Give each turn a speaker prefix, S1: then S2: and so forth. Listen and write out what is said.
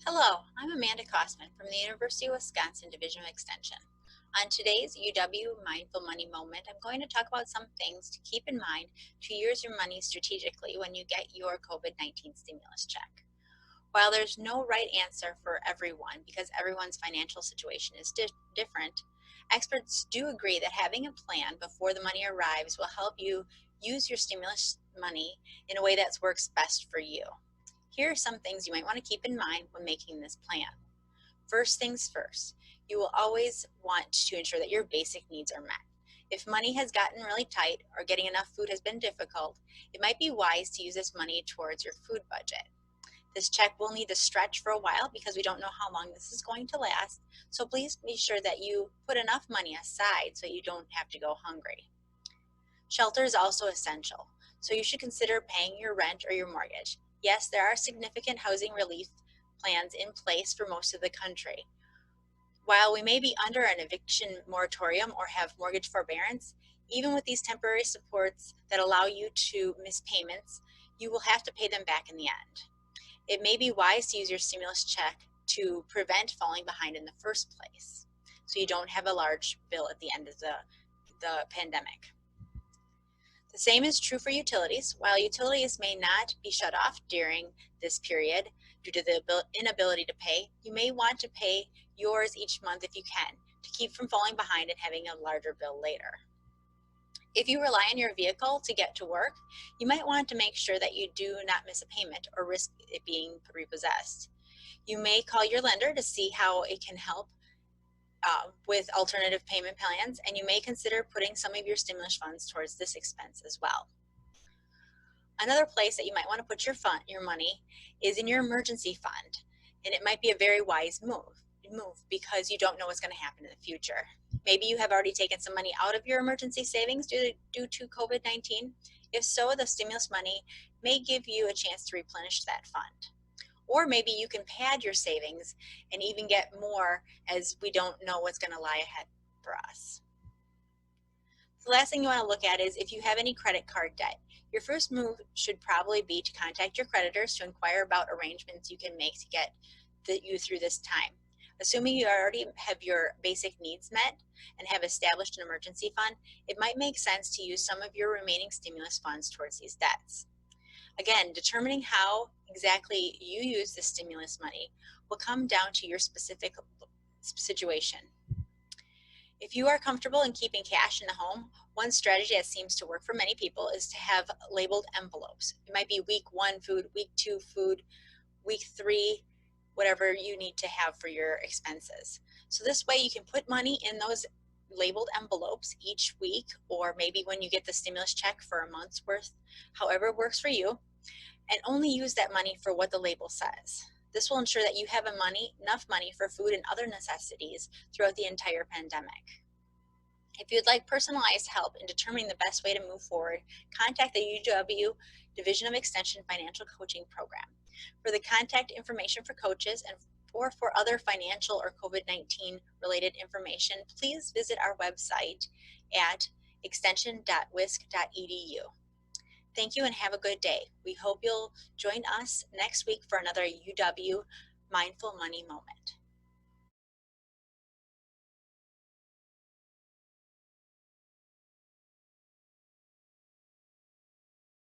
S1: Hello, I'm Amanda Kosman from the University of Wisconsin Division of Extension. On today's UW Mindful Money Moment, I'm going to talk about some things to keep in mind to use your money strategically when you get your COVID-19 stimulus check. While there's no right answer for everyone because everyone's financial situation is different, experts do agree that having a plan before the money arrives will help you use your stimulus money in a way that works best for you. Here are some things you might want to keep in mind when making this plan. First things first, you will always want to ensure that your basic needs are met. If money has gotten really tight or getting enough food has been difficult, it might be wise to use this money towards your food budget. This check will need to stretch for a while because we don't know how long this is going to last, so please be sure that you put enough money aside so you don't have to go hungry. Shelter is also essential, so you should consider paying your rent or your mortgage. Yes, there are significant housing relief plans in place for most of the country. While we may be under an eviction moratorium or have mortgage forbearance, even with these temporary supports that allow you to miss payments, you will have to pay them back in the end. It may be wise to use your stimulus check to prevent falling behind in the first place, so you don't have a large bill at the end of the pandemic. The same is true for utilities. While utilities may not be shut off during this period due to the inability to pay, you may want to pay yours each month if you can to keep from falling behind and having a larger bill later. If you rely on your vehicle to get to work, you might want to make sure that you do not miss a payment or risk it being repossessed. You may call your lender to see how it can help with alternative payment plans, and you may consider putting some of your stimulus funds towards this expense as well. Another place that you might want to put your money is in your emergency fund, and it might be a very wise move because you don't know what's going to happen in the future. Maybe you have already taken some money out of your emergency savings due to COVID-19. If so, the stimulus money may give you a chance to replenish that fund. Or maybe you can pad your savings and even get more, as we don't know what's going to lie ahead for us. The last thing you want to look at is if you have any credit card debt. Your first move should probably be to contact your creditors to inquire about arrangements you can make to get you through this time. Assuming you already have your basic needs met and have established an emergency fund, it might make sense to use some of your remaining stimulus funds towards these debts. Again, determining how exactly you use the stimulus money will come down to your specific situation. If you are comfortable in keeping cash in the home, one strategy that seems to work for many people is to have labeled envelopes. It might be week 1 food, week 2 food, week 3, whatever you need to have for your expenses. So this way you can put money in those labeled envelopes each week, or maybe when you get the stimulus check for a month's worth, however works for you, and only use that money for what the label says. This will ensure that you have enough money for food and other necessities throughout the entire pandemic. If you'd like personalized help in determining the best way to move forward, contact the UW Division of Extension Financial Coaching Program. For the contact information for coaches or for other financial or COVID-19 related information, please visit our website at extension.wisc.edu. Thank you and have a good day. We hope you'll join us next week for another UW Mindful Money Moment.